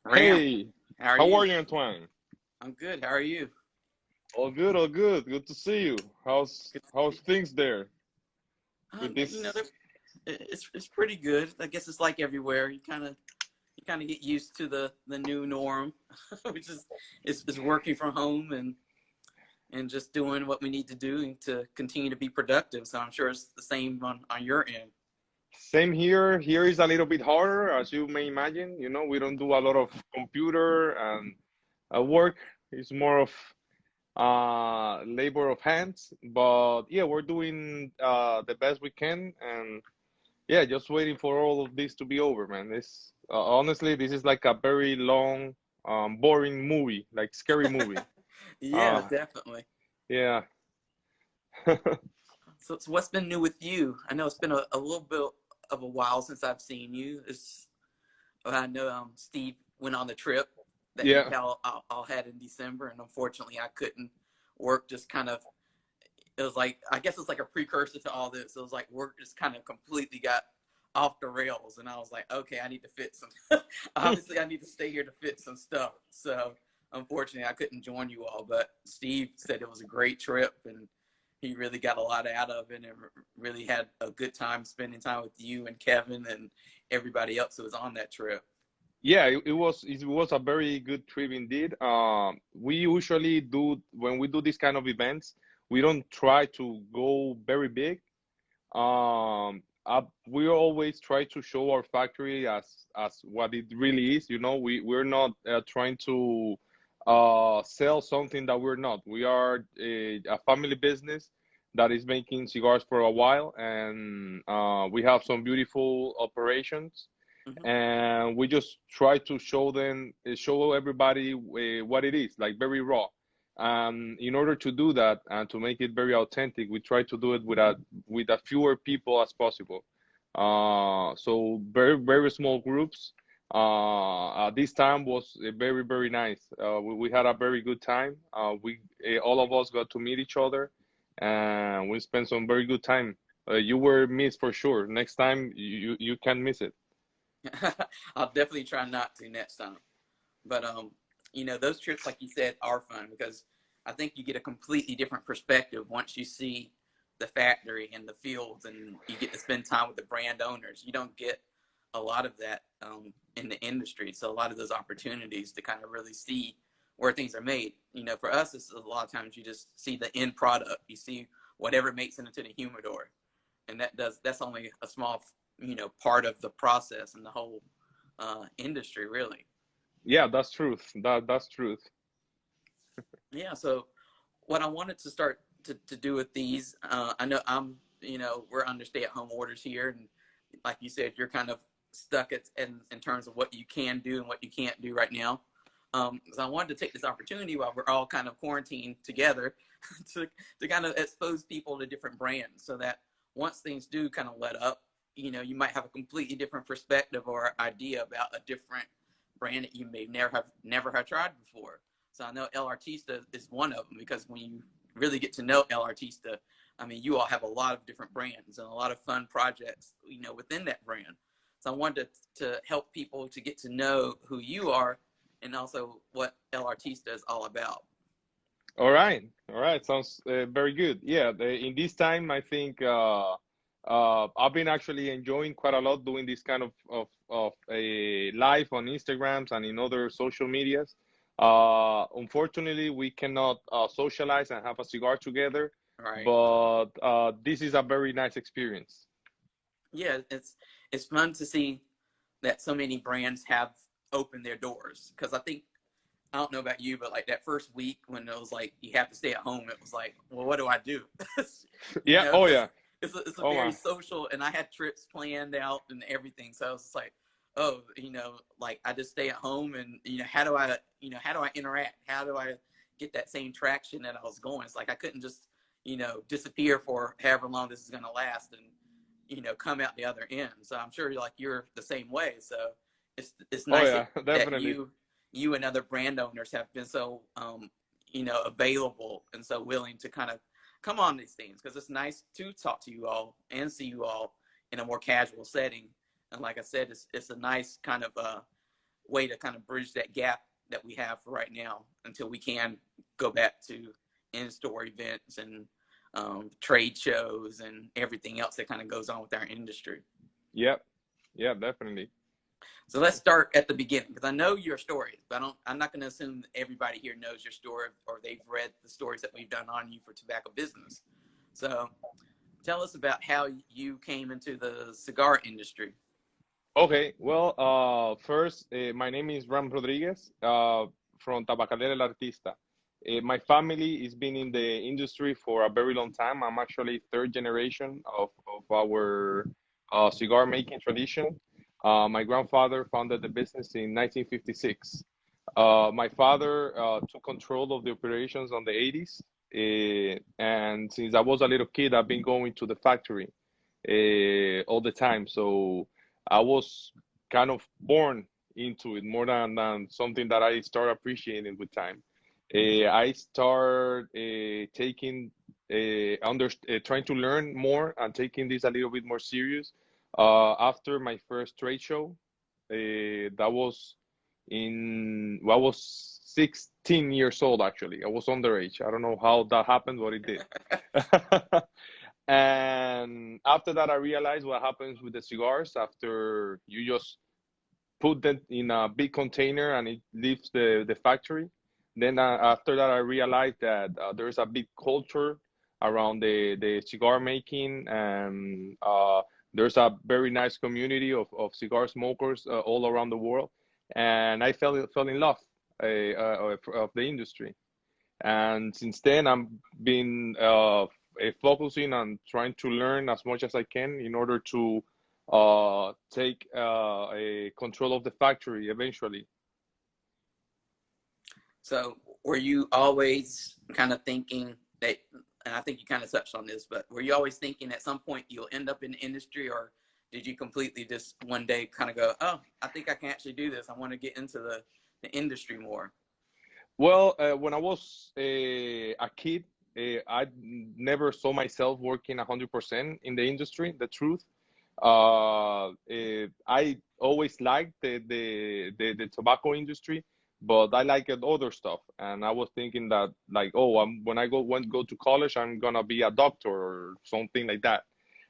Ram, Hey, how are how are you? you, Antoine? I'm good. How are you? All good, all good. Good to see you. How's Good to see how's you. things there with You know, this? it's pretty good. I guess it's like everywhere. You kind of get used to the new norm, which is working from home and just doing what we need to do to continue to be productive. So I'm sure it's the same on your end. Same here. Here is a little bit harder, as you may imagine. We don't do a lot of computer and work. It's more of labor of hands. But yeah, we're doing the best we can, and yeah, just waiting for all of this to be over, man. This honestly, this is like a very long, boring movie, like scary movie. Yeah, Uh, definitely. yeah. So what's been new with you? I know it's been a little bit of a while since I've seen you. I know Steve went on the trip that you Yeah. all had in December, and unfortunately I couldn't work. Just kind of, it was like, I guess it's like a precursor to all this. It was like work just kind of completely got off the rails, and I was like, okay, I need to fit some. Obviously, I need to stay here to fit some stuff. So unfortunately, I couldn't join you all. But Steve said it was a great trip, and he really got a lot out of it, and really had a good time spending time with you and Kevin and everybody else who was on that trip. Yeah, it was a very good trip indeed. We usually do when we do these kind of events, we don't try to go very big. We always try to show our factory as what it really is. We're not trying to sell something that we're not. We are a family business that is making cigars for a while, and we have some beautiful operations, Mm-hmm. and we just try to show everybody what it is, like very raw. In order to do that and to make it very authentic, we try to do it with a fewer people as possible. So very very small groups. This time was very very nice. We had a very good time. We all of us got to meet each other, and we spent some very good time. You were missed for sure. Next time you can't miss it. I'll definitely try not to next time. But those trips, like you said, are fun because I think you get a completely different perspective once you see the factory and the fields, and you get to spend time with the brand owners. You don't get a lot of that in the industry, so a lot of those opportunities to kind of really see where things are made. For us, it's a lot of times you just see the end product. You see whatever makes it into the humidor, and that's only a small part of the process and the whole industry, really. Yeah, that's truth. That's truth. Yeah. So what I wanted to start to do with these, I know we're under stay-at-home orders here, and like you said, you're kind of stuck in terms of what you can do and what you can't do right now. Because I wanted to take this opportunity while we're all kind of quarantined together to kind of expose people to different brands, so that once things do kind of let up, you might have a completely different perspective or idea about a different brand that you may never have tried before. So I know El Artista is one of them, because when you really get to know El Artista, I mean, you all have a lot of different brands and a lot of fun projects, within that brand. So I wanted to help people to get to know who you are and also what El Artista is all about. All right, all right. Sounds very good. Yeah, in this time, I think I've been actually enjoying quite a lot doing this kind of a live on Instagrams and in other social medias. Unfortunately, we cannot socialize and have a cigar together, Right. but this is a very nice experience. Yeah, it's fun to see that so many brands have opened their doors, because I don't know about you, but like that first week when it was like you have to stay at home, it was like, well, what do I do? Yeah. Oh Because yeah. it's a Oh very my. social, and I had trips planned out and everything. So I was just like, oh, like I just stay at home, and how do I interact? How do I get that same traction that I was going? It's like I couldn't just disappear for however long this is going to last, and come out the other end. So I'm sure like you're the same way. So it's Oh nice that, yeah. that Definitely. you and other brand owners have been so available and so willing to kind of come on these things, because it's nice to talk to you all and see you all in a more casual setting. And like I said, it's a nice kind of way to kind of bridge that gap that we have for right now until we can go back to in-store events and trade shows and everything else that kind of goes on with our industry. Yep. Yeah, definitely. So let's start at the beginning, because I know your story, but I'm not going to assume everybody here knows your story or they've read the stories that we've done on you for tobacco business. So tell us about how you came into the cigar industry. Okay, well, first, my name is Ram Rodriguez, from Tabacalera El Artista. My family has been in the industry for a very long time. I'm actually third generation of our cigar making tradition. My grandfather founded the business in 1956. My father took control of the operations on the 80s. And since I was a little kid, I've been going to the factory all the time. So I was kind of born into it more than something that I start appreciating with time. I start taking trying to learn more and taking this a little bit more serious after my first trade show. That was I was 16 years old actually. I was underage. I don't know how that happened, but it did. And after that, I realized what happens with the cigars after you just put them in a big container and it leaves the factory. Then after that, I realized that there's a big culture around the cigar making, and there's a very nice community of cigar smokers all around the world. And I fell in love of the industry. And since then, I've been focusing on trying to learn as much as I can in order to take a control of the factory eventually. So were you always kind of thinking that, and I think you kind of touched on this, but were you always thinking at some point you'll end up in the industry, or did you completely just one day kind of go, oh, I think I can actually do this. I want to get into the industry more. Well, when I was a kid, I never saw myself working 100% in the industry, the truth. I always liked the tobacco industry, but I liked other stuff. And I was thinking that, like, oh, when I go to college, I'm gonna be a doctor or something like that.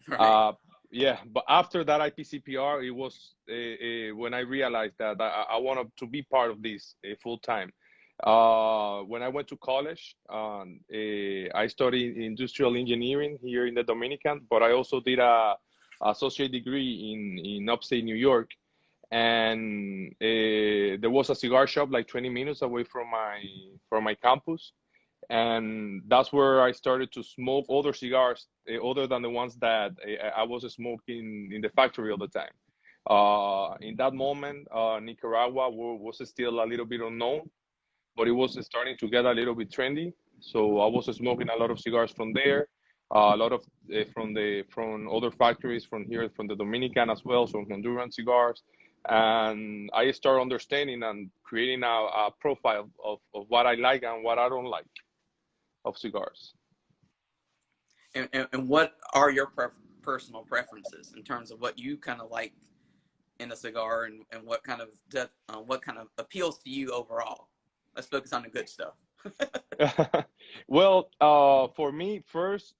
Right. Yeah, but after that IPCPR, it was when I realized that I wanted to be part of this full time. When I went to college, I studied industrial engineering here in the Dominican, but I also did a associate degree in upstate New York. And there was a cigar shop like 20 minutes away from my campus, and that's where I started to smoke other cigars other than the ones that I was smoking in the factory all the time. In that moment, Nicaragua was still a little bit unknown, but it was starting to get a little bit trendy. So I was smoking a lot of cigars from there, a lot of from other factories from here, from the Dominican as well, some Honduran cigars. And I start understanding and creating a profile of what I like and what I don't like of cigars. And what are your personal preferences in terms of what you kind of like in a cigar, and what kind of appeals to you overall? Let's focus on the good stuff. Well, for me, first,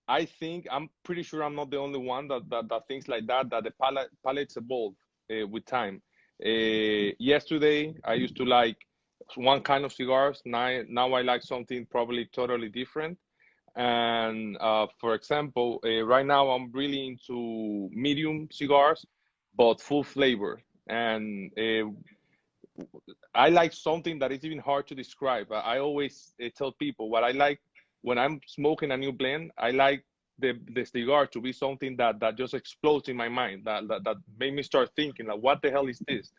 I think I'm pretty sure I'm not the only one that thinks like that. That the palates evolve with time. Yesterday, I used to like one kind of cigars. Now I like something probably totally different. And for example, right now I'm really into medium cigars, but full flavor. And I like something that is even hard to describe. I always tell people what I like when I'm smoking a new blend. I like the cigar to be something that just explodes in my mind, that made me start thinking, like, what the hell is this?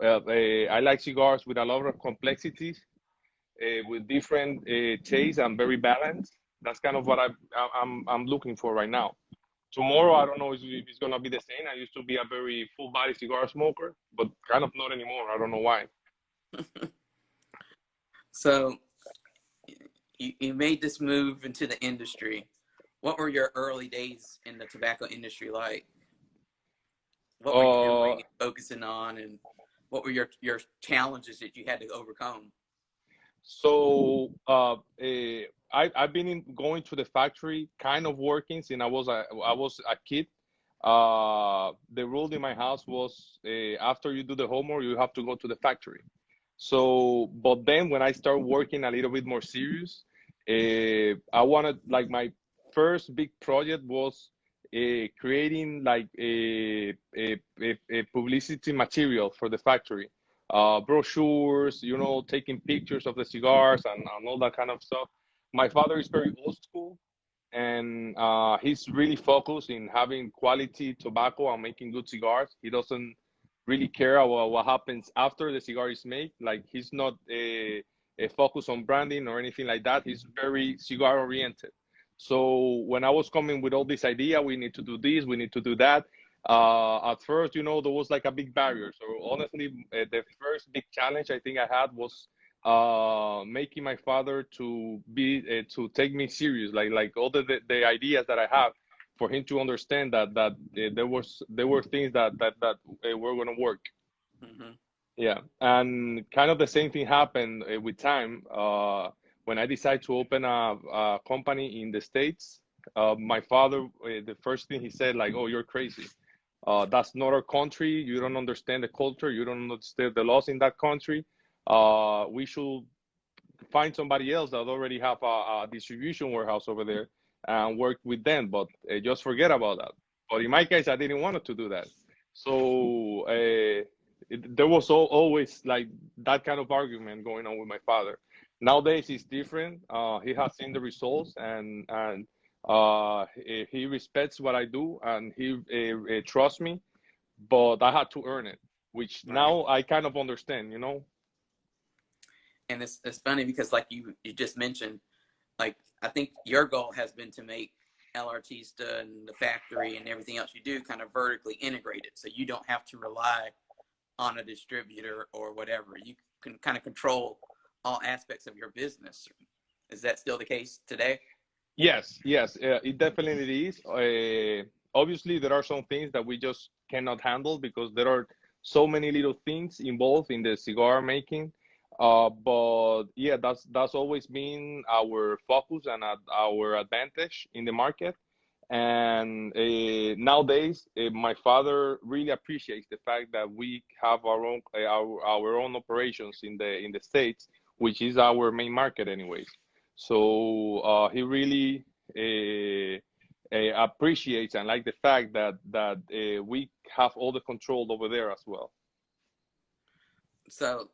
I like cigars with a lot of complexities, with different tastes and very balanced. That's kind of what I'm looking for right now. Tomorrow, I don't know if it's gonna be the same. I used to be a very full body cigar smoker, but kind of not anymore. I don't know why. So you made this move into the industry. What were your early days in the tobacco industry like? What were you doing and focusing on, and what were your challenges that you had to overcome? So I've been going to the factory, kind of working since I was a kid. The rule in my house was after you do the homework, you have to go to the factory. So, but then when I started working a little bit more serious, I wanted like my first big project was creating like a publicity material for the factory, brochures, you know, taking pictures of the cigars and all that kind of stuff. My father is very old school, and he's really focused in having quality tobacco and making good cigars. He doesn't really care about what happens after the cigar is made. Like he's not a focus on branding or anything like that. He's very cigar oriented. So when I was coming with all this idea, we need to do this, we need to do that. At first, you know, there was like a big barrier. So honestly, the first big challenge I think I had was making my father to take me serious, like all the ideas that I have, for him to understand that there were things that were going to work. Hmm. Yeah, and kind of the same thing happened with time. When I decided to open a company in the States, my father, the first thing he said, like, "Oh, you're crazy. That's not our country. You don't understand the culture. You don't understand the laws in that country. We should find somebody else that already have a distribution warehouse over there and work with them, but just forget about that." But in my case, I didn't want to do that. So there was always like that kind of argument going on with my father. Nowadays, it's different. He has seen the results, and he respects what I do, and he trusts me. But I had to earn it, which Right. now I kind of understand, you know. And it's funny because like you just mentioned, like I think your goal has been to make El Artista and the factory and everything else you do kind of vertically integrated, so you don't have to rely on a distributor or whatever. You can kind of control all aspects of your business. Is that still the case today? Yes, yes, it definitely is. Obviously, there are some things that we just cannot handle because there are so many little things involved in the cigar making. But yeah, that's always been our focus and our advantage in the market. And nowadays, my father really appreciates the fact that we have our own operations in the States, which is our main market, anyways. So he really appreciates and like the fact that we have all the control over there as well. So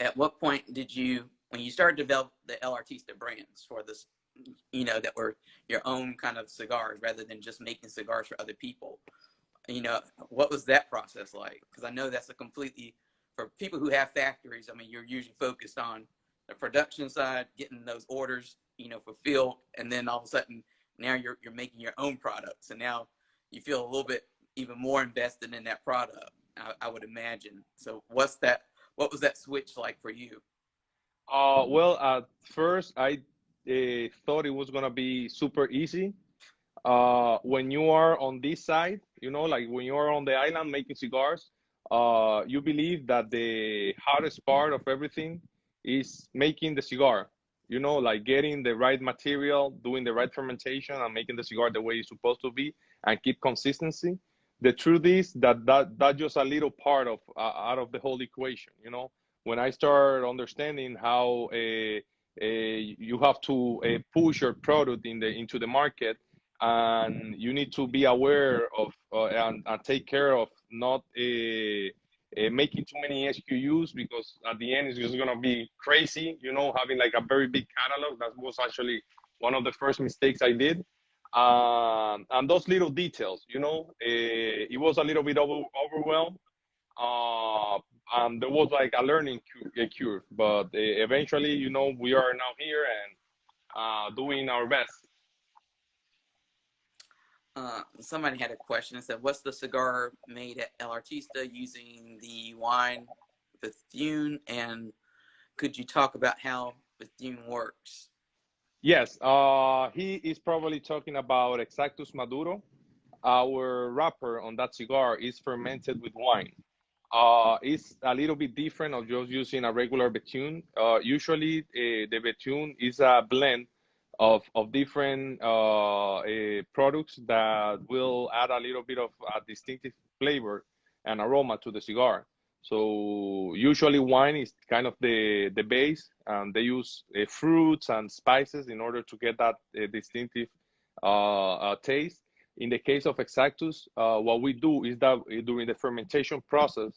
at what point did you, when you started to develop the El Artista brands for this, that were your own kind of cigars rather than just making cigars for other people, what was that process like? Because I know that's a completely, for people who have factories, I mean, you're usually focused on the production side, getting those orders, fulfilled, and then all of a sudden now you're making your own products, and now you feel a little bit even more invested in that product. I would imagine. So what was that switch like for you? Well, at first I thought it was gonna be super easy. When you are on this side, you know, like when you are on the island making cigars, you believe that the hardest part of everything is making the cigar. You know, like getting the right material, doing the right fermentation, and making the cigar the way it's supposed to be, and keep consistency. The truth is that just a little part of out of the whole equation. You know, when I start understanding how you have to push your product into the market, and you need to be aware of and take care of not making too many SKUs, because at the end it's just gonna be crazy. You know, having like a very big catalog. That was actually one of the first mistakes I did. And those little details, you know, it was a little bit overwhelmed. Uh, and there was like a learning curve, but eventually, you know, we are now here and doing our best. Somebody had a question and said, "What's the cigar made at El Artista using the wine Bethune? And could you talk about how Bethune works?" Yes, he is probably talking about Exactus Maduro. our wrapper on that cigar is fermented with wine. It's a little bit different of just using a regular betune. Usually, the betune is a blend of different products that will add a little bit of a distinctive flavor and aroma to the cigar. So usually wine is kind of the base, and they use fruits and spices in order to get that distinctive taste. In the case of Exactus, what we do is that during the fermentation process,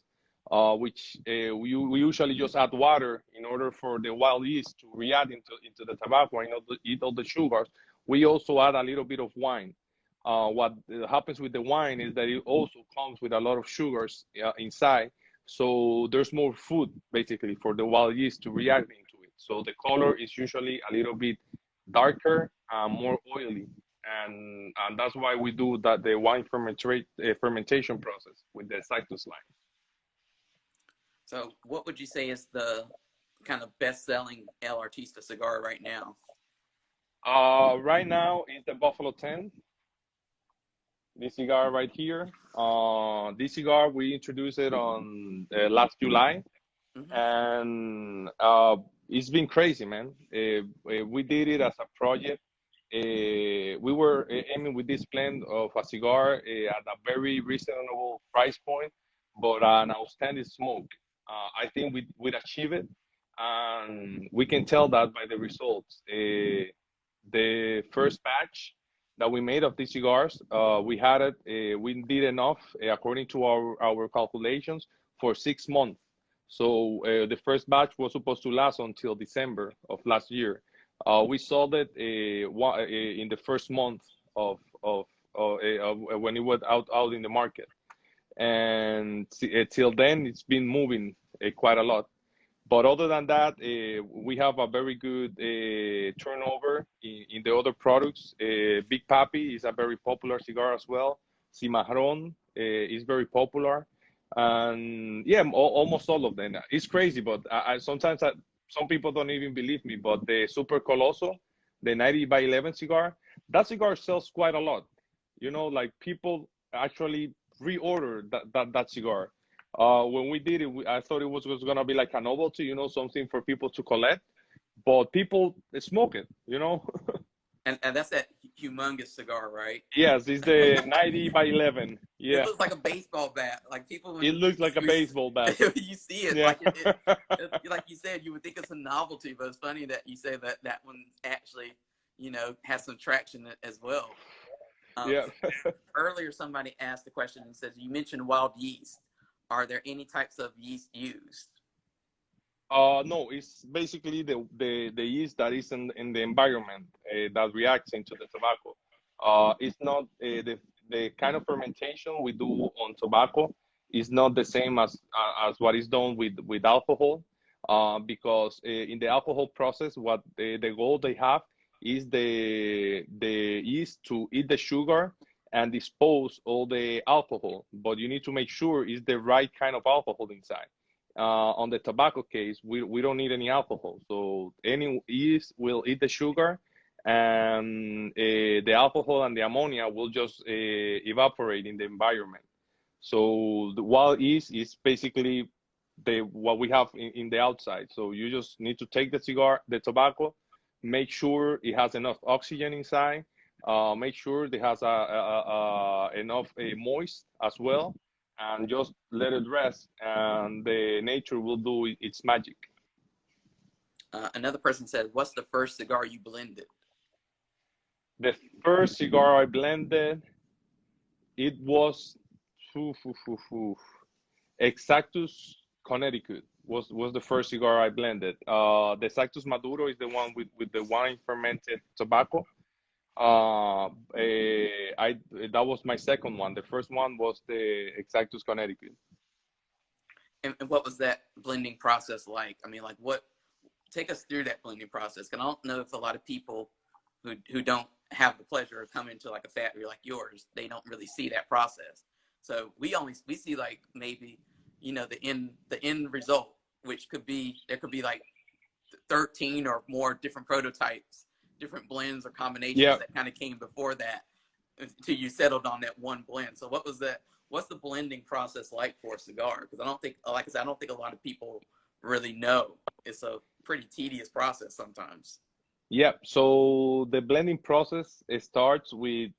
which we usually just add water in order for the wild yeast to react into the tobacco and eat all the sugars. We also add a little bit of wine. What happens with the wine is that it also comes with a lot of sugars inside. So there's more food basically for the wild yeast to react into it. So the color is usually a little bit darker, more oily. And that's why we do that the wine fermentation process with the Cyctus line. So what would you say is the kind of best-selling El Artista cigar right now? Right now is the Buffalo 10. This cigar right here. This cigar, we introduced it on last July. Mm-hmm. And it's been crazy, man. We did it as a project. We were aiming with this blend of a cigar at a very reasonable price point, but an outstanding smoke. I think we'd achieve it, and we can tell that by the results. The first batch that we made of these cigars, we had it. We did enough according to our calculations for 6 months. So the first batch was supposed to last until December of last year. We sold it in the first month of when it was out in the market, and till then it's been moving quite a lot. But other than that, we have a very good turnover in the other products. Big Papi is a very popular cigar as well. Cimarron is very popular. And yeah, almost all of them. It's crazy, but sometimes some people don't even believe me, but the Super Coloso, the 90 by 11 cigar, that cigar sells quite a lot. You know, like people actually reorder that cigar. When we did it, I thought it was going to be like a novelty, you know, something for people to collect, but people smoke it, you know. And that's that humongous cigar, right? Yes, it's the 90 by 11. It Yeah. looks like a baseball bat. Like people, It looks like a baseball bat. you see it, Yeah. like you said, you would think it's a novelty, but it's funny that you say that one actually, you know, has some traction as well. Yeah. Earlier, somebody asked the question and says, you mentioned wild yeast. Are there any types of yeast used? No, it's basically the yeast that is in the environment that reacts into the tobacco. It's not the kind of fermentation we do on tobacco is not the same as what is done with alcohol, because in the alcohol process, what the goal they have is the yeast to eat the sugar and dispose all the alcohol, but you need to make sure it's the right kind of alcohol inside. On the tobacco case, we don't need any alcohol. So any yeast will eat the sugar, and the alcohol and the ammonia will just evaporate in the environment. So the wild yeast is basically what we have in the outside. So you just need to take the tobacco, make sure it has enough oxygen inside, make sure it has enough moist as well, and just let it rest, and the nature will do its magic. Another person said, what's the first cigar you blended? The first cigar I blended, it was Exactus Connecticut was the first cigar I blended. The Exactus Maduro is the one with the wine fermented tobacco. That was my second one. The first one was the Exactus Connecticut. And what was that blending process like? I mean, like take us through that blending process. And I don't know if a lot of people who don't have the pleasure of coming to like a factory like yours, they don't really see that process. So we see like maybe, you know, the end result, which there could be like 13 or more different prototypes, different blends or combinations that kind of came before that. until you settled on that one blend. So what was that? What's the blending process like for a cigar? Because I don't think, like I said, I don't think a lot of people really know. It's a pretty tedious process sometimes. Yeah, so the blending process starts with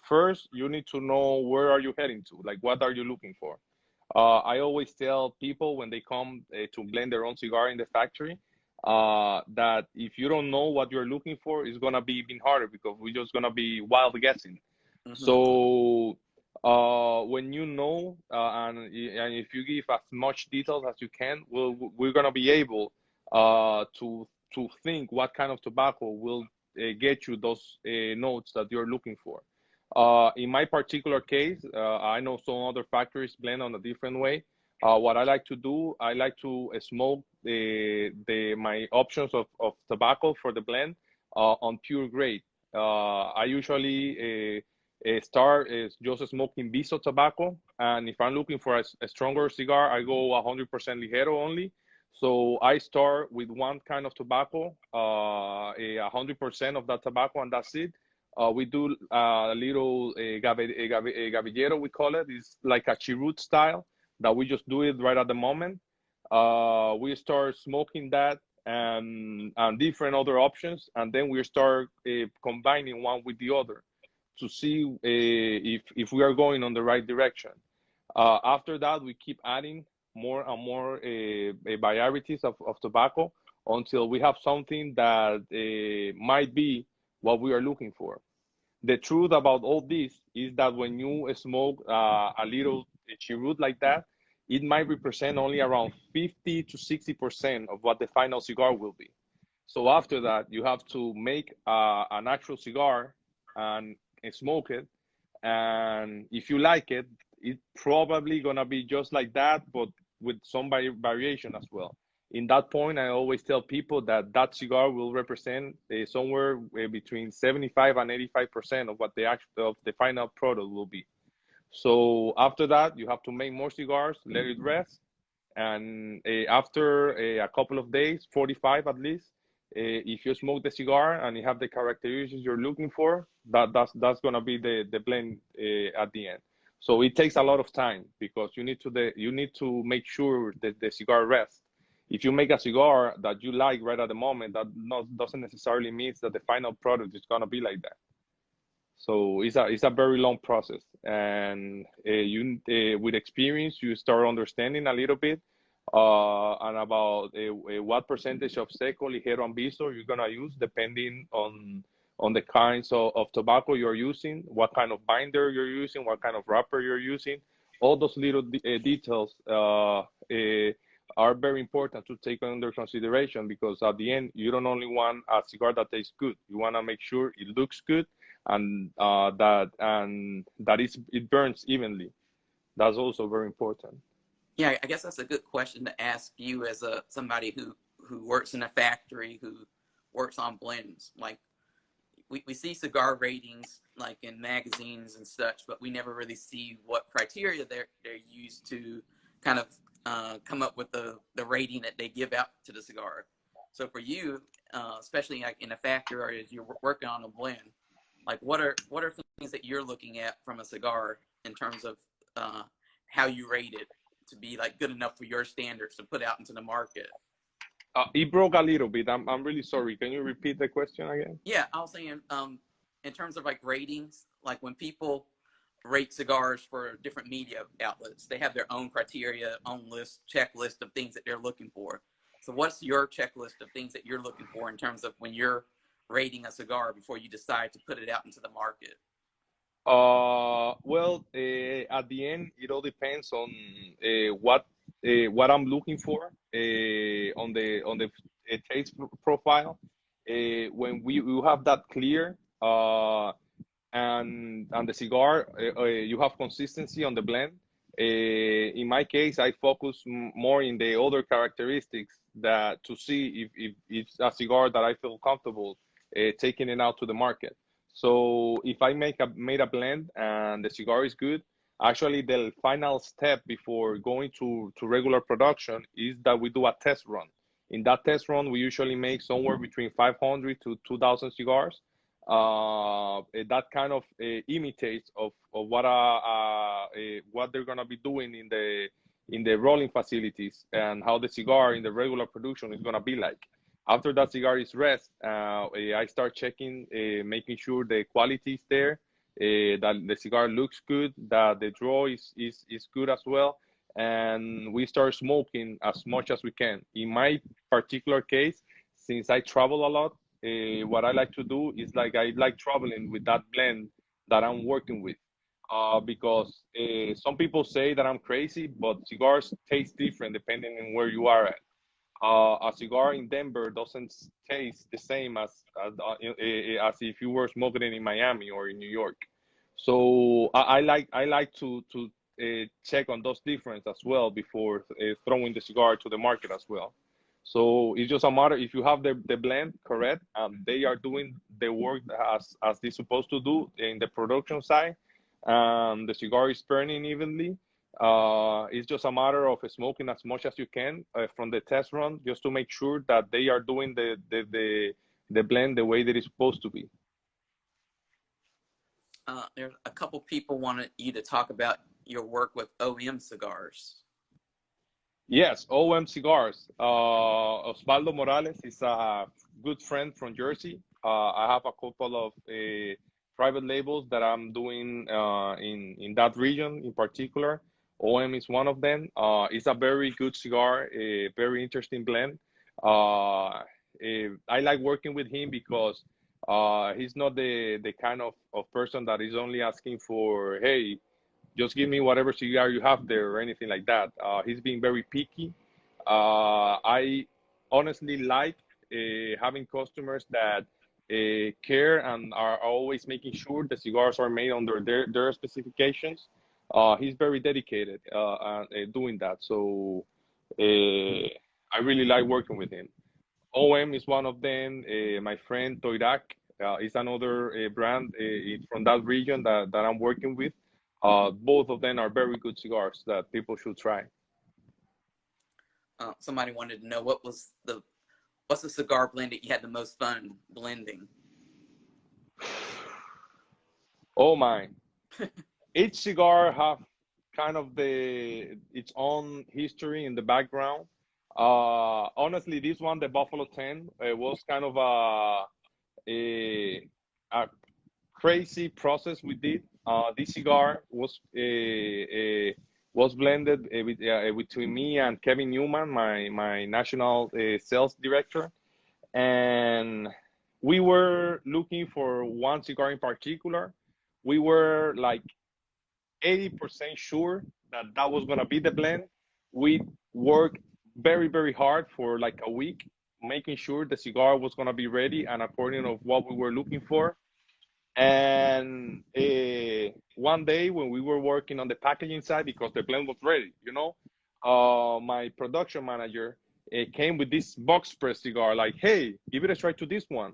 first you need to know where are you heading to, like what are you looking for. I always tell people when they come to blend their own cigar in the factory that if you don't know what you're looking for, it's gonna be even harder because we're just gonna be wild guessing. Mm-hmm. So when you know and if you give as much details as you can, we're gonna be able to think what kind of tobacco will get you those notes that you're looking for. In my particular case, I know some other factories blend on a different way. What I like to do, I like to smoke the my options of tobacco for the blend on pure grade. I usually start just smoking Viso tobacco, and if I'm looking for a stronger cigar, I go 100% ligero only. So I start with one kind of tobacco, 100% of that tobacco, and that's it. We do a little gavillero, we call it. It's like a chirrut style that we just do it right at the moment. We start smoking that and different other options, and then we start combining one with the other to see if we are going on the right direction. After that, we keep adding more and more varieties of tobacco until we have something that might be what we are looking for. The truth about all this is that when you smoke a little chirrut like that, it might represent only around 50 to 60% of what the final cigar will be. So after that, you have to make an actual cigar and smoke it. And if you like it, it's probably gonna be just like that, but with some variation as well. In that point, I always tell people that that cigar will represent somewhere between 75 and 85% of what the actual of the final product will be. So after that, you have to make more cigars, let it rest, and after a couple of days, 45 at least, if you smoke the cigar and you have the characteristics you're looking for, that's gonna be the blend at the end. So it takes a lot of time because you need to make sure that the cigar rests. If you make a cigar that you like right at the moment, that doesn't necessarily mean that the final product is gonna be like that. So it's a very long process, and you with experience you start understanding a little bit and about what percentage of seco, ligero, and viso you're gonna use depending on the kinds of tobacco you're using, what kind of binder you're using, what kind of wrapper you're using. All those little details are very important to take under consideration because at the end you don't only want a cigar that tastes good, you want to make sure it looks good and that it burns evenly. That's also very important. Yeah, I guess that's a good question to ask you as a somebody who works in a factory who works on blends. Like we see cigar ratings like in magazines and such, but we never really see what criteria they're used to kind of come up with the rating that they give out to the cigar. So for you, especially like in a factory or as you're working on a blend, like what are things that you're looking at from a cigar in terms of how you rate it to be like good enough for your standards to put out into the market? It broke a little bit. I'm really sorry. Can you repeat the question again? Yeah, I was saying in terms of like ratings, like when people rate cigars for different media outlets, they have their own criteria, own checklist of things that they're looking for. So what's your checklist of things that you're looking for in terms of when you're rating a cigar before you decide to put it out into the market? Well, at the end, it all depends on what I'm looking for on the taste profile. When you have that clear, and the cigar, you have consistency on the blend. In my case, I focus more in the other characteristics that to see if it's a cigar that I feel comfortable taking it out to the market. So if I made a blend and the cigar is good, actually the final step before going to regular production is that we do a test run. In that test run, we usually make somewhere between 500 to 2,000 cigars. that kind of imitates of what they're gonna be doing in the rolling facilities and how the cigar in the regular production is gonna be like. After that cigar is rest, I start checking, making sure the quality is there, that the cigar looks good, that the draw is good as well, and we start smoking as much as we can. In my particular case, since I travel a lot, what I like to do is like I like traveling with that blend that I'm working with. Because some people say that I'm crazy, but cigars taste different depending on where you are at. A cigar in Denver doesn't taste the same as if you were smoking it in Miami or in New York. So I like to check on those differences as well before throwing the cigar to the market as well. So it's just a matter if you have the blend correct, they are doing the work as they're supposed to do in the production side. The cigar is burning evenly. It's just a matter of smoking as much as you can from the test run, just to make sure that they are doing the blend the way that it's supposed to be. There's a couple people wanted you to talk about your work with OM cigars. Yes, OM Cigars. Osvaldo Morales is a good friend from Jersey. I have a couple of private labels that I'm doing in that region in particular. OM is one of them. It's a very good cigar, a very interesting blend. I like working with him because he's not the kind of person that is only asking for, hey, just give me whatever cigar you have there or anything like that. He's being very picky. I honestly like having customers that care and are always making sure the cigars are made under their specifications. He's very dedicated doing that. So I really like working with him. OM is one of them. My friend Toirak is another brand from that region that I'm working with. Both of them are very good cigars that people should try. Somebody wanted to know what's the cigar blend that you had the most fun blending? Oh my! Each cigar have kind of its own history in the background. Honestly, this one, the Buffalo 10, was kind of a crazy process we did. This cigar was blended between me and Kevin Newman, my national sales director, and we were looking for one cigar in particular. We were like 80% sure that that was gonna be the blend. We worked very hard for like a week, making sure the cigar was gonna be ready and according of what we were looking for. And one day when we were working on the packaging side, because the blend was ready, my production manager came with this box press cigar, like, hey, give it a try to this one.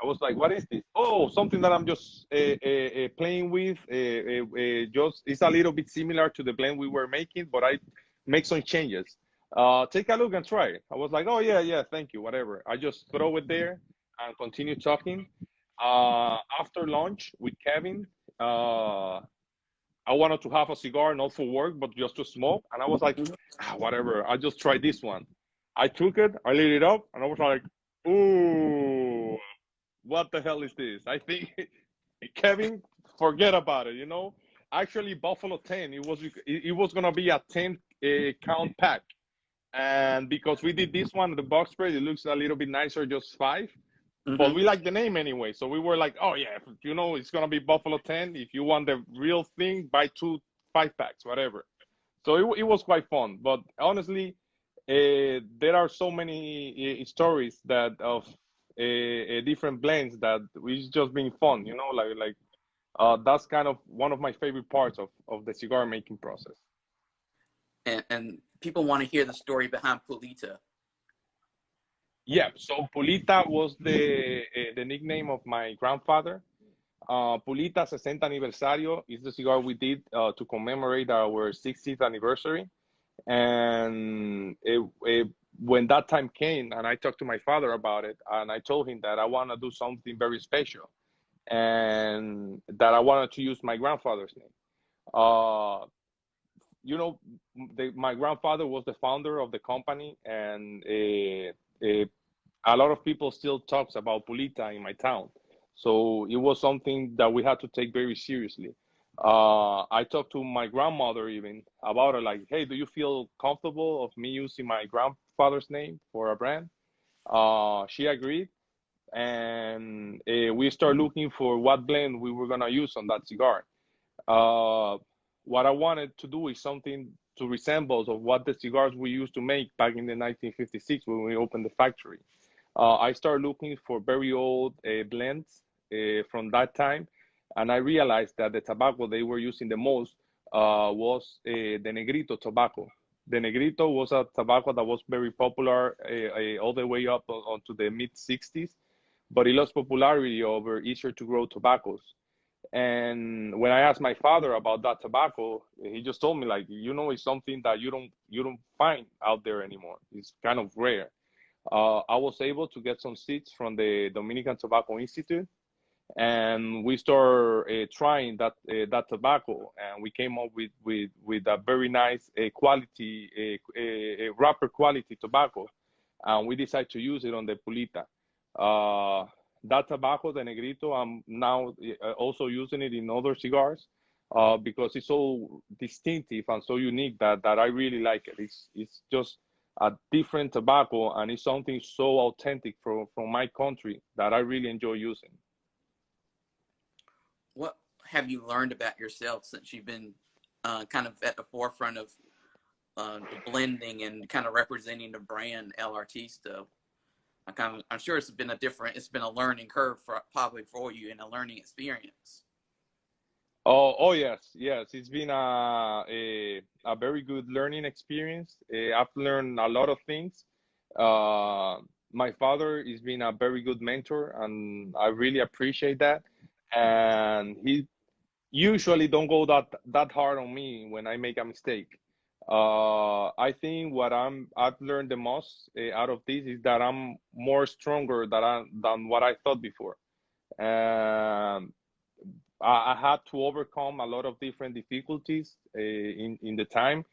I was like, what is this? Oh, something that I'm just playing with. Just it's a little bit similar to the blend we were making, but I make some changes. Take a look and try it. I was like, oh yeah, thank you, whatever. I just throw it there and continue talking. After lunch with Kevin, I wanted to have a cigar, not for work, but just to smoke. And I was like, whatever, I'll just try this one. I took it, I lit it up, and I was like, ooh, what the hell is this? I think Kevin, forget about it. Actually, Buffalo 10, it was gonna be a 10 count pack, and because we did this one, the box spread, it looks a little bit nicer, just 5. But we like the name anyway, so we were like, oh yeah, it's gonna be Buffalo 10. If you want the real thing, buy 2 5-packs, whatever. So it was quite fun. But honestly, there are so many stories that of different blends that it's just been fun. That's kind of one of my favorite parts of the cigar making process. And people want to hear the story behind Pulita. Yeah, so Pulita was the nickname of my grandfather. Pulita 60 Aniversario is the cigar we did to commemorate our 60th anniversary. And when that time came, and I talked to my father about it, and I told him that I want to do something very special, and that I wanted to use my grandfather's name. Uh, you know, my grandfather was the founder of the company, and a lot of people still talks about Pulita in my town. So it was something that we had to take very seriously. I talked to my grandmother even about it, like, hey, do you feel comfortable of me using my grandfather's name for a brand? She agreed, and we start looking for what blend we were gonna use on that cigar. Uh, what I wanted to do is something to resemble of what the cigars we used to make back in the 1956 when we opened the factory. I started looking for very old blends from that time, and I realized that the tobacco they were using the most was the Negrito tobacco. The Negrito was a tobacco that was very popular all the way up onto the mid 60s, but it lost popularity over easier to grow tobaccos. And when I asked my father about that tobacco, he just told me like, it's something that you don't find out there anymore. It's kind of rare. I was able to get some seeds from the Dominican Tobacco Institute, and we started trying that tobacco, and we came up with a very nice quality, wrapper quality tobacco, and we decided to use it on the Pulita. That tobacco, the Negrito, I'm now also using it in other cigars because it's so distinctive and so unique that I really like it. It's just a different tobacco, and it's something so authentic from my country that I really enjoy using. What have you learned about yourself since you've been kind of at the forefront of the blending and kind of representing the brand El Artista? I'm sure it's been a learning curve probably for you and a learning experience. Oh yes, yes. It's been a very good learning experience. I've learned a lot of things. Uh, my father has been a very good mentor, and I really appreciate that. And he usually don't go that hard on me when I make a mistake. I think what I've learned the most out of this is that I'm more stronger than what I thought before. Um, I had to overcome a lot of different difficulties in the time.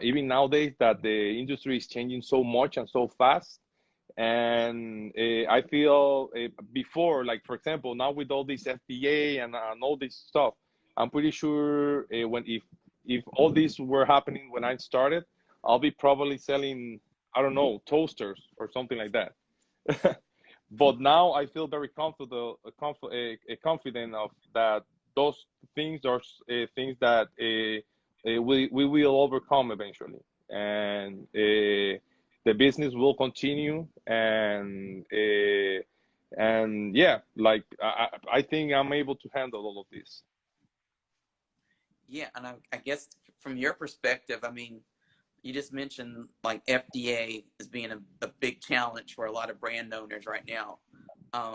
Even nowadays, that the industry is changing so much and so fast, and I feel before, like for example, now with all this FDA and all this stuff, I'm pretty sure when if all this were happening when I started, I'll be probably selling, I don't know, toasters or something like that. But now I feel very comfortable, confident of that. Those things are things that we will overcome eventually, and the business will continue. And yeah, like I think I'm able to handle all of this. Yeah, and I guess from your perspective, I mean, you just mentioned like FDA as being a big challenge for a lot of brand owners right now.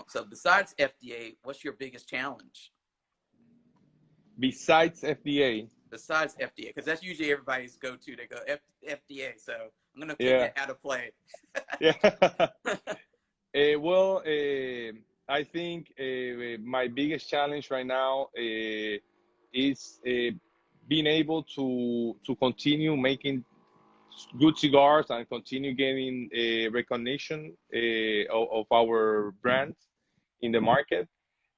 So besides FDA, what's your biggest challenge? Besides FDA, Besides FDA, because that's usually everybody's go-to. They go FDA. So I'm gonna take yeah, that out of play. yeah. Well, I think my biggest challenge right now is being able to continue making good cigars and continue getting recognition of our brands in the market,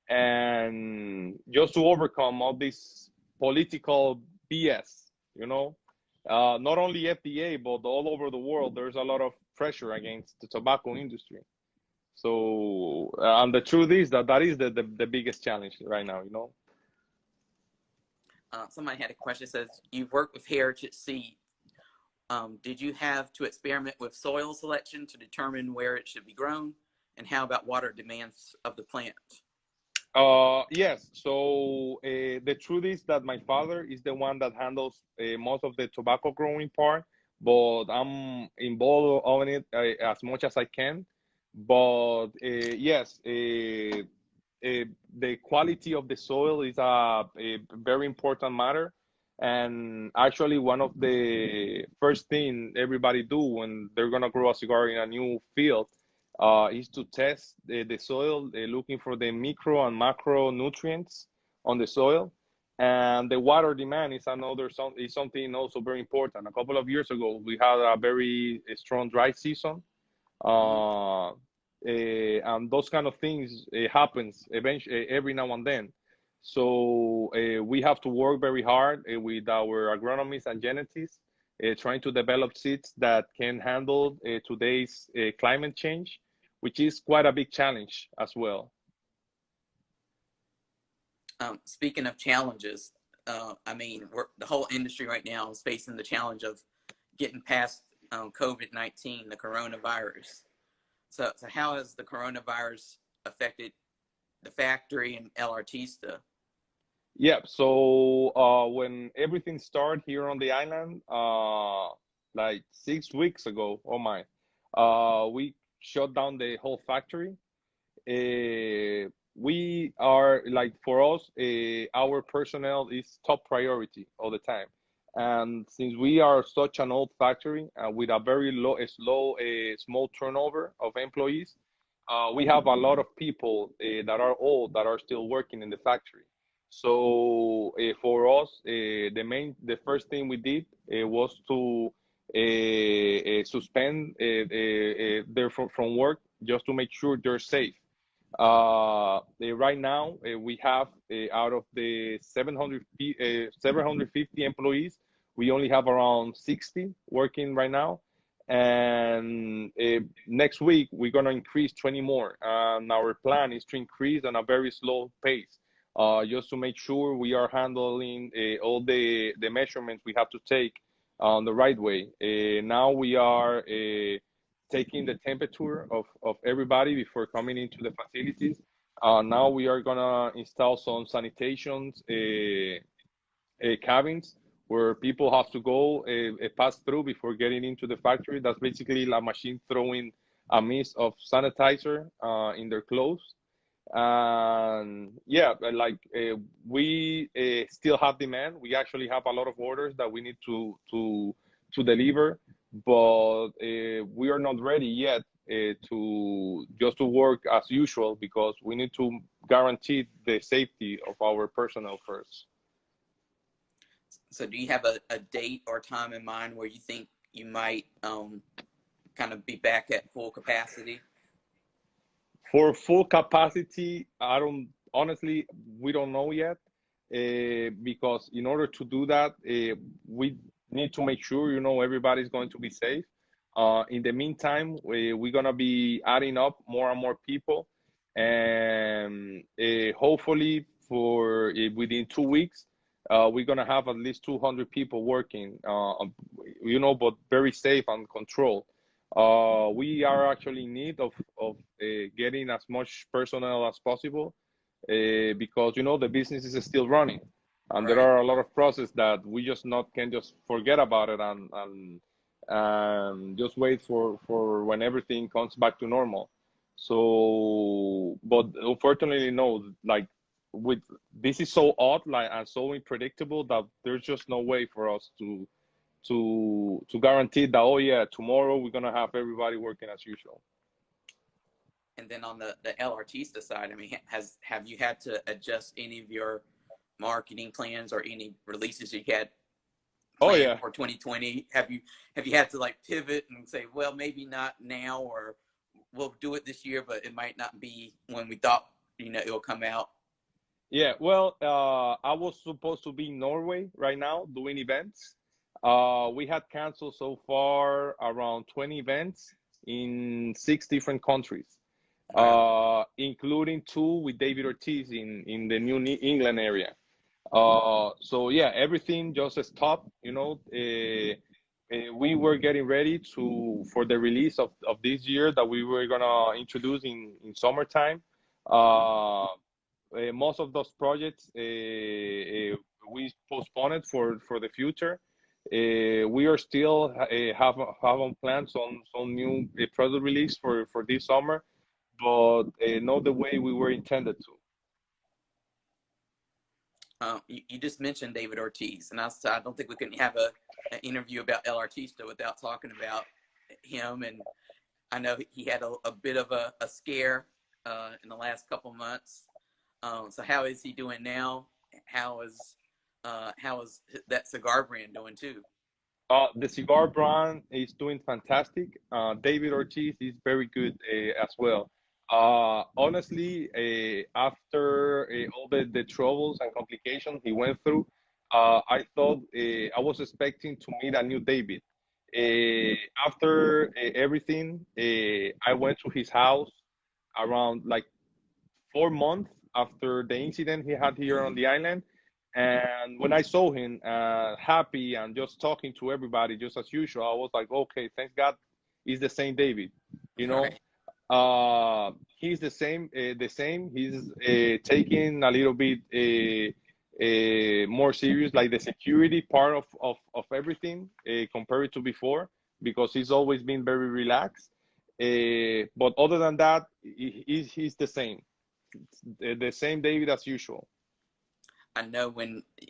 and just to overcome all this political BS, you know. Not only FDA, but all over the world, there's a lot of pressure against the tobacco industry. So, and the truth is that is the biggest challenge right now, you know. Somebody had a question. It says you've worked with Heritage Seed. Did you have to experiment with soil selection to determine where it should be grown? And how about water demands of the plant? Yes. So the truth is that my father is the one that handles most of the tobacco growing part, but I'm involved on it as much as I can. But yes, the quality of the soil is a very important matter. And actually, one of the first thing everybody do when they're gonna grow a cigar in a new field is to test the soil, looking for the micro and macro nutrients on the soil. And the water demand is is something also very important. A couple of years ago, we had a very strong dry season, Mm-hmm. and those kind of things happens eventually every now and then. So we have to work very hard with our agronomists and geneticists, trying to develop seeds that can handle today's climate change, which is quite a big challenge as well. Speaking of challenges, I mean, the whole industry right now is facing the challenge of getting past COVID-19, the coronavirus. So how has the coronavirus affected the factory and El Artista? Yeah, so when everything started here on the island, like 6 weeks ago, oh my, we shut down the whole factory. We are like, for us, our personnel is top priority all the time. And since we are such an old factory with a very small turnover of employees, we have a lot of people that are old that are still working in the factory. So for us, the first thing we did was to suspend them from work just to make sure they're safe. Right now, we have out of the 750 employees, we only have around 60 working right now. And next week, we're going to increase 20 more. And our plan is to increase on a very slow pace, just to make sure we are handling all the measurements we have to take on the right way. Now we are taking the temperature of everybody before coming into the facilities. Now we are gonna install some sanitations cabins where people have to go pass through before getting into the factory. That's basically a machine throwing a mist of sanitizer in their clothes. And yeah, like we still have demand. We actually have a lot of orders that we need to deliver, but we are not ready yet to just to work as usual because we need to guarantee the safety of our personnel first. So do you have a date or time in mind where you think you might kind of be back at full capacity? For full capacity, I don't honestly, we don't know yet, because in order to do that, we need to make sure everybody's going to be safe. In the meantime, we're gonna be adding up more and more people, and hopefully for within 2 weeks, we're gonna have at least 200 people working, but very safe and controlled. We are actually in need of getting as much personnel as possible, because the business is still running, and there Right. are a lot of processes that we just not can just forget about it and just wait for when everything comes back to normal. So, but unfortunately, no, like with this is so odd, like and so unpredictable that there's just no way for us to guarantee that, oh yeah, tomorrow we're gonna have everybody working as usual. And then on the El Artista side, I mean, have you had to adjust any of your marketing plans or any releases you had Oh planned yeah. for 2020? Have you had to like pivot and say, well, maybe not now, or we'll do it this year, but it might not be when we thought it'll come out? Yeah, well, I was supposed to be in Norway right now doing events. We had canceled so far around 20 events in 6 different countries, Wow. including two with David Ortiz in the New England area. So yeah, everything just stopped. We were getting ready for the release of this year that we were gonna introduce in summertime. Most of those projects we postponed for the future. We are still have on plans on some new product release for this summer, but not the way we were intended to. You just mentioned David Ortiz, and I don't think we can have an interview about El Artista without talking about him. And I know he had a bit of a scare in the last couple months. So how is he doing now? How is that cigar brand doing too? The cigar brand is doing fantastic. David Ortiz is very good as well. Honestly, after all the troubles and complications he went through, I thought I was expecting to meet a new David. After everything, I went to his house around like 4 months after the incident he had here on the island. And when I saw him happy and just talking to everybody, just as usual, I was like, okay, thanks God, he's the same David. You All know, right. he's the same. The same. He's taking a little bit more serious, like the security part of everything compared to before, because he's always been very relaxed. But other than that, he's the same. The same David as usual. I know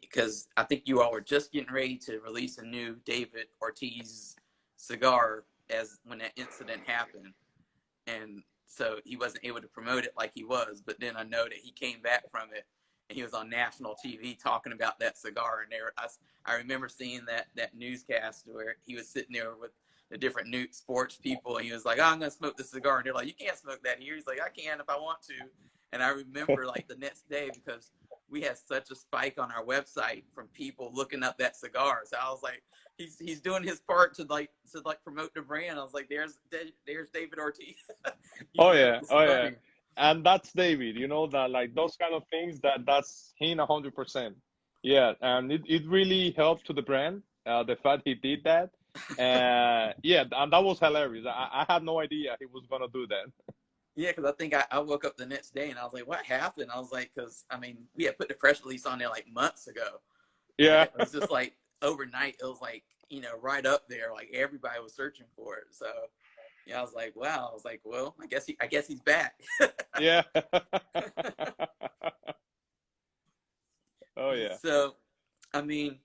because I think you all were just getting ready to release a new David Ortiz cigar as when that incident happened, and so he wasn't able to promote it like he was. But then I know that he came back from it, and he was on national TV talking about that cigar. And I remember seeing that newscast where he was sitting there with the different new sports people, and he was like, "Oh, I'm gonna smoke this cigar," and they're like, "You can't smoke that here." He's like, "I can if I want to." And I remember like the next day because we had such a spike on our website from people looking up that cigar. So I was like, he's doing his part to promote the brand. I was like, there's David Ortiz. Oh It yeah, was oh yeah, funny. and that's David. You know that like those kind of things that's him 100%. Yeah, and it really helped to the brand. The fact he did that, yeah, and that was hilarious. I had no idea he was gonna do that. Yeah, because I think I woke up the next day and I was like, what happened? I was like, because I mean, we had put the press release on there like months ago, and Yeah, it was just like overnight. It was like right up there. Like everybody was searching for it. So yeah, I was like, wow. I was like, well, I guess he's back. yeah. Oh yeah. So, I mean,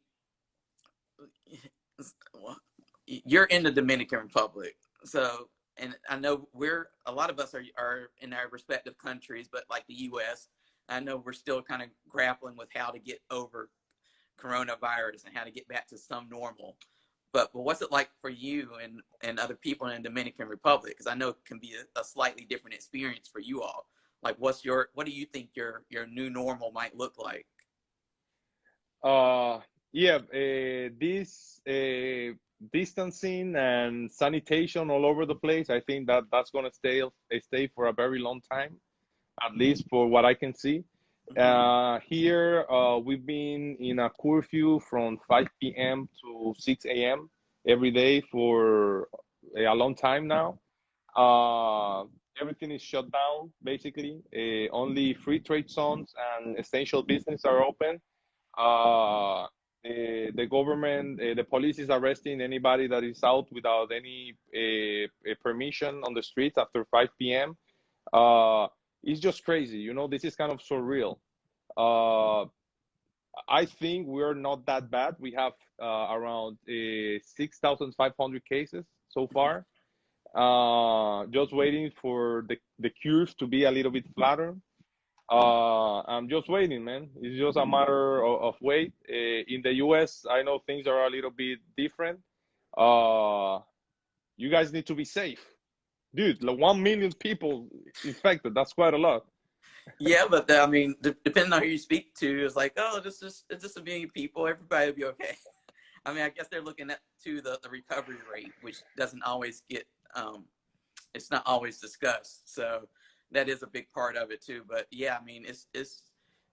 you're in the Dominican Republic. So, and I know a lot of us are in our respective countries, but like the U.S., I know we're still kind of grappling with how to get over coronavirus and how to get back to some normal. But what's it like for you and other people in the Dominican Republic? Because I know it can be a slightly different experience for you all. Like, what do you think your new normal might look like? Uh, yeah. This distancing and sanitation all over the place. I think that's gonna stay for a very long time, at least for what I can see. Mm-hmm. Here, we've been in a curfew from 5 p.m. to 6 a.m. every day for a long time now. Uh, Everything is shut down, basically. Only free trade zones and essential business are open. The government, the police is arresting anybody that is out without any permission on the streets after 5 p.m. Uh, it's just crazy, this is kind of surreal. Uh, I think we're not that bad. We have around 6,500 cases so Mm-hmm. far. Just waiting for the curve to be a little bit flatter. I'm just waiting, man. It's just a matter of wait. In the US, I know things are a little bit different. Uh, you guys need to be safe. Dude, like 1 million people infected. That's quite a lot. Yeah, but I mean, depending on who you speak to, it's like, oh, it's just a million people. Everybody will be okay. I mean, I guess they're looking at the recovery rate, which doesn't always get it's not always discussed. So that is a big part of it too. But yeah, I mean, it's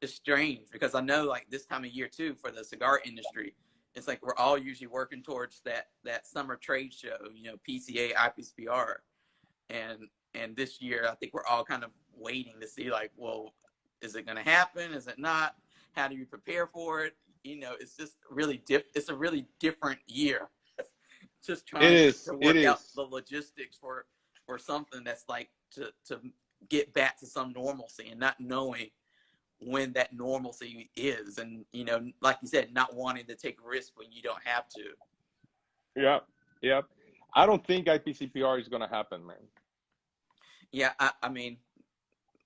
strange because I know like this time of year too for the cigar industry, it's like we're all usually working towards that summer trade show, PCA, IPCPR, and this year I think we're all kind of waiting to see like, well, is it going to happen? Is it not? How do you prepare for it? It's just it's a really different year. Just It trying is. to It work out is. the logistics for something that's like to get back to some normalcy and not knowing when that normalcy is, and like you said, not wanting to take a risk when you don't have to. Yeah, yeah. I don't think IPCPR is gonna happen, man. Yeah, I mean,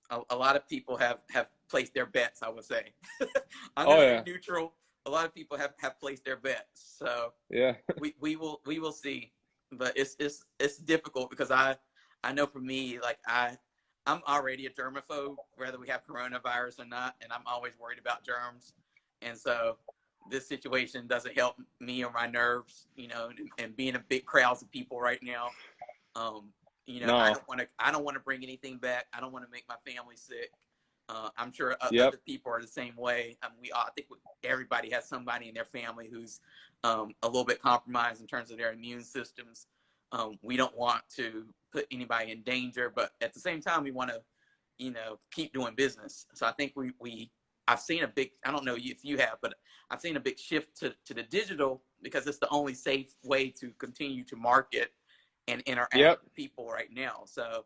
a lot of people have placed their bets, I would say. I'm Oh going to be yeah, neutral. A lot of people have placed their bets, so yeah, we will see. But it's difficult because I know for me, like I'm already a germaphobe, whether we have coronavirus or not, and I'm always worried about germs, and so this situation doesn't help me or my nerves, and being in big crowds of people right now. Um, no, I don't want to bring anything back. I don't want to make my family sick. I'm sure yep, other people are the same way. I think everybody has somebody in their family who's a little bit compromised in terms of their immune systems. We don't want to put anybody in danger, but at the same time, we want to, keep doing business. So I think I've seen a big, I don't know if you have, but I've seen a big shift to the digital because it's the only safe way to continue to market and interact yep, with people right now. So,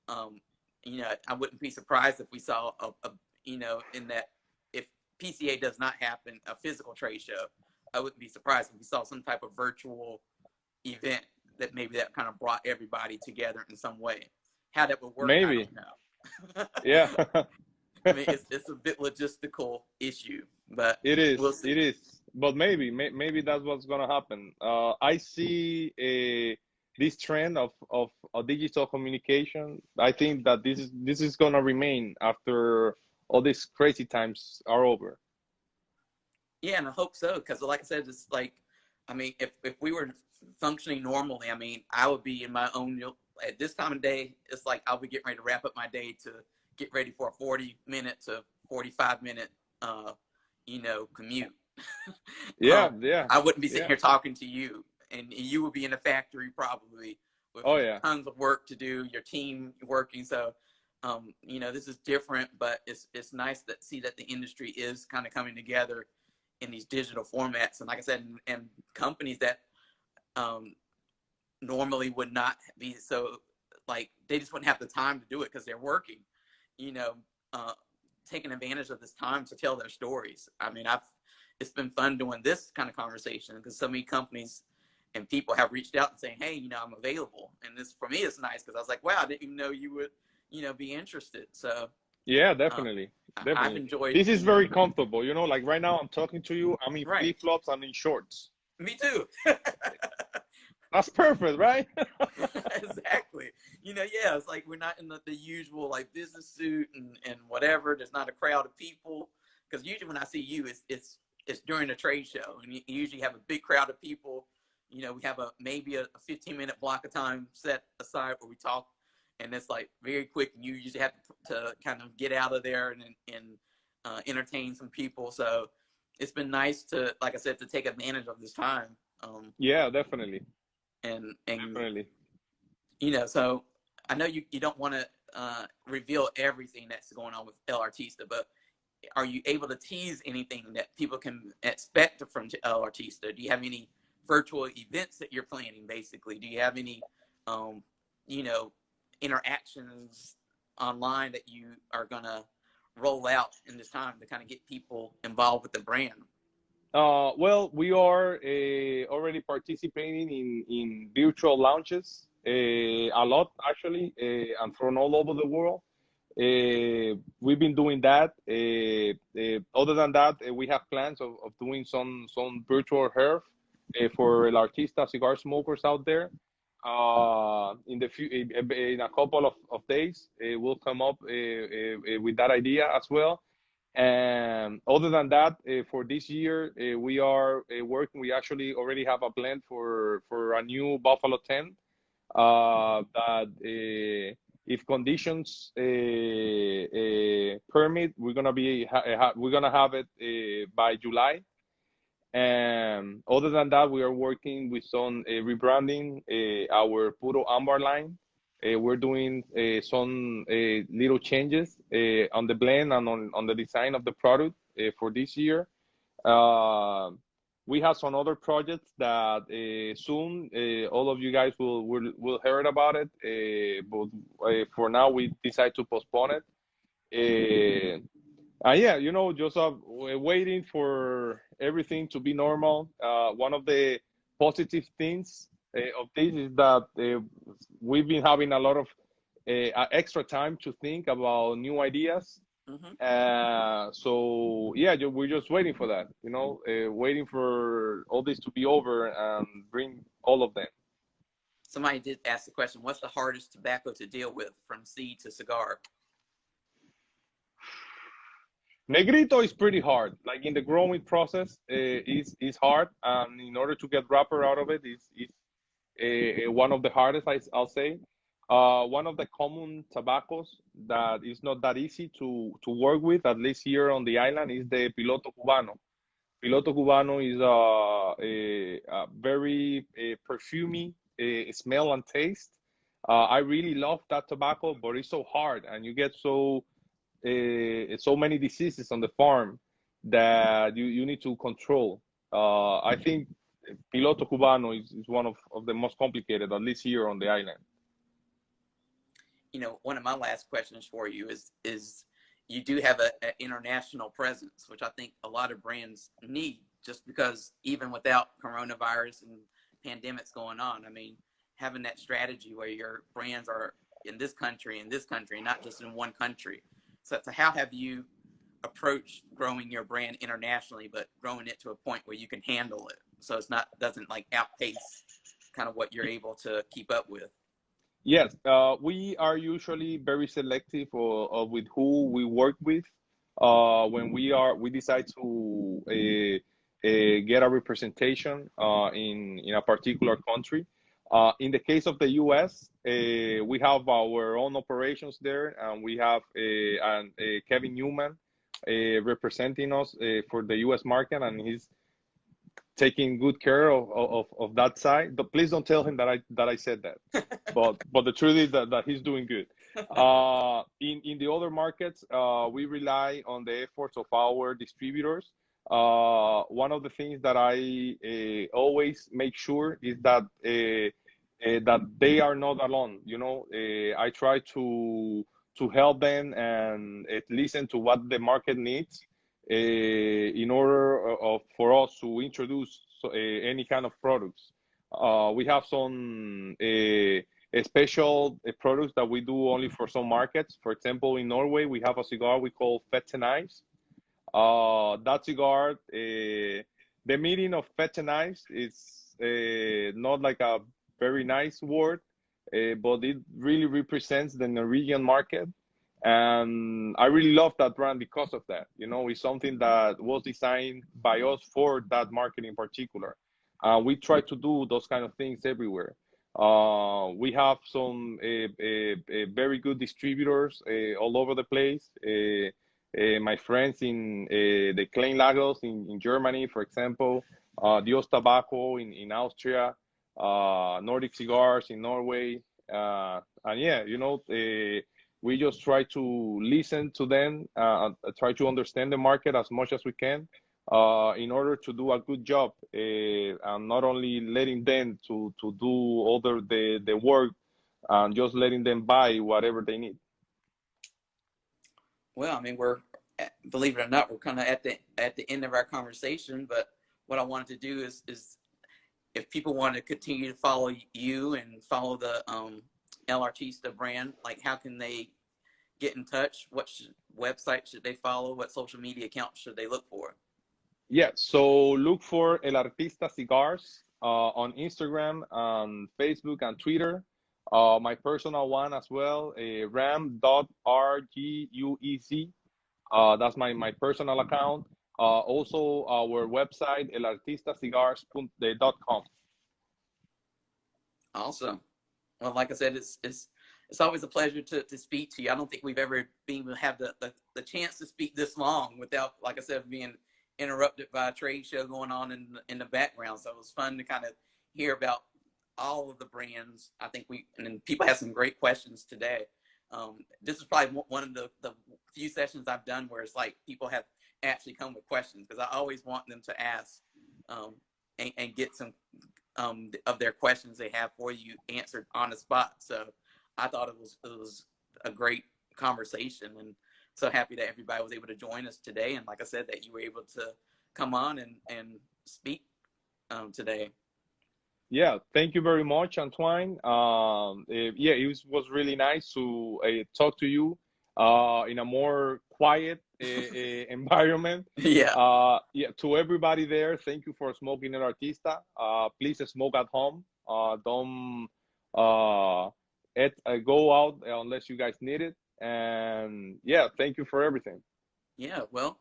I wouldn't be surprised if we saw in that if PCA does not happen, a physical trade show, I wouldn't be surprised if we saw some type of virtual event that maybe that kind of brought everybody together in some way. How that would work, I maybe, don't know. yeah. I mean, it's a bit logistical issue, but It we'll is, it see. is. But maybe that's what's gonna happen. I see this trend of digital communication. I think that this is gonna remain after all these crazy times are over. Yeah, and I hope so because, like I said, it's like, I mean, if we were functioning normally, I mean, I would be in my own. At this time of day, it's like I'll be getting ready to wrap up my day to get ready for a 40-minute to 45-minute, commute. Yeah, yeah, I wouldn't be sitting yeah. here talking to you, and you would be in a factory probably with Oh yeah, tons of work to do, your team working. So, this is different, but it's nice to see that the industry is kind of coming together in these digital formats. And like I said, and companies that um, normally would not be so, like, they just wouldn't have the time to do it because they're working, you know, uh, taking advantage of this time to tell their stories. I mean, it's been fun doing this kind of conversation because so many companies and people have reached out and saying, hey, I'm available. And this for me is nice because I was like, wow, I didn't even know you would, be interested. So yeah. uh, Definitely, I've definitely. enjoyed, This is very comfortable. Like right now, I'm talking to you. I'm in right. flip flops. I'm in shorts. Me too. That's perfect, right? Exactly. Yeah, it's like we're not in the usual like business suit and whatever. There's not a crowd of people because usually when I see you, it's during a trade show, and you usually have a big crowd of people. We have maybe a 15-minute block of time set aside where we talk, and it's like very quick. And you usually have to kind of get out of there and entertain some people. So it's been nice to, like I said, to take advantage of this time. Yeah, definitely, And definitely. so I know you don't want to reveal everything that's going on with El Artista, but are you able to tease anything that people can expect from El Artista? Do you have any virtual events that you're planning, basically? Do you have any, you know, interactions online that you are going to roll out in this time to kind of get people involved with the brand? Well, we are already participating in virtual launches, a lot actually, and from all over the world. We've been doing that. Other than that, we have plans of doing some virtual herf for El Artista cigar smokers out there. In a couple of days, we'll come up with that idea as well. And other than that, for this year, we are working. We actually already have a plan for a new Buffalo 10 that if conditions permit, we're gonna have it by July. And other than that, we are working with some rebranding our Puro Ambar line. We're doing some little changes on the blend and on the design of the product for this year. Uh, we have some other projects that soon all of you guys will hear about it. But for now, we decide to postpone it. Yeah, just waiting for everything to be normal. One of the positive things of this is that we've been having a lot of extra time to think about new ideas. Hmm. So yeah, we're just waiting for that, waiting for all this to be over and bring all of them. Somebody did ask the question, what's the hardest tobacco to deal with from seed to cigar? Negrito is pretty hard. Like in the growing process, is hard. In order to get wrapper out of it, is one of the hardest, I'll say. One of the common tobaccos that is not that easy to work with, at least here on the island, is the Piloto Cubano. Piloto Cubano is a very perfumey smell and taste. I really love that tobacco, but it's so hard, and you get so many diseases on the farm that you need to control. I think Piloto Cubano is one of the most complicated, at least here on the island. One of my last questions for you is you do have an international presence, which I think a lot of brands need, just because even without coronavirus and pandemics going on, I mean, having that strategy where your brands are in this country, not just in one country. So how have you approached growing your brand internationally, but growing it to a point where you can handle it, so doesn't like outpace kind of what you're able to keep up with? Yes, we are usually very selective with who we work with. When we decide to get a representation in a particular country. In the case of the U.S., we have our own operations there, and we have Kevin Newman representing us for the U.S. market, and he's taking good care of that side. But please don't tell him that I said that. But the truth is that he's doing good. In the other markets, we rely on the efforts of our distributors. One of the things that I always make sure is that they are not alone. I try to help them and listen to what the market needs in order for us to introduce any kind of products. We have some special products that we do only for some markets. For example, in Norway, we have a cigar we call Fete Nice. That cigar, the meaning of Fete Nice is not like a very nice word, but it really represents the Norwegian market. And I really love that brand because of that. It's something that was designed by us for that market in particular. We try to do those kind of things everywhere. We have some very good distributors all over the place. My friends in the Klein Lagos in Germany, for example, Dios Tobacco in Austria, Nordic Cigars in Norway. And yeah, we just try to listen to them, try to understand the market as much as we can in order to do a good job, and not only letting them to do all the work and just letting them buy whatever they need. Well, I mean, believe it or not, we're kind of at the end of our conversation. But what I wanted to do is if people want to continue to follow you and follow the El Artista brand, like how can they get in touch? What website should they follow? What social media accounts should they look for? Yeah, so look for El Artista Cigars on Instagram, on Facebook, and Twitter. My personal one as well, ram.rguez. That's my personal account. Also, our website, elartistacigars.com. Awesome. Well, like I said, it's always a pleasure to speak to you. I don't think we've ever been able to have the chance to speak this long without, like I said, being interrupted by a trade show going on in the background. So it was fun to kind of hear about all of the brands. I think and people have some great questions today. This is probably one of the few sessions I've done where it's like people have actually come with questions, because I always want them to ask and get some of their questions they have for you answered on the spot. So I thought it was a great conversation, and so happy that everybody was able to join us today. And like I said, that you were able to come on and speak today. Yeah, thank you very much, Antoine. Yeah, was really nice to talk to you in a more quiet environment. Yeah. Yeah, to everybody there, thank you for smoking at Artista. Please smoke at home. Don't go out unless you guys need it. And yeah, thank you for everything. Yeah. Well,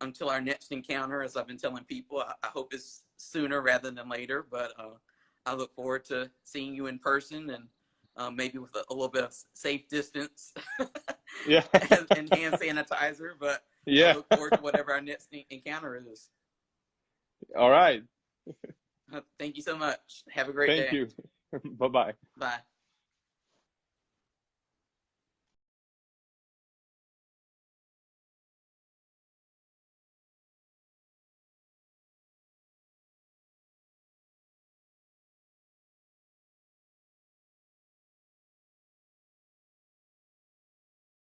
until our next encounter, as I've been telling people, I hope it's sooner rather than later. But I look forward to seeing you in person, and maybe with a little bit of safe distance Yeah. and hand sanitizer. But I Yeah. look forward to whatever our next encounter is. All right. Thank you so much. Have a great Thank day. you. Bye-bye. Bye.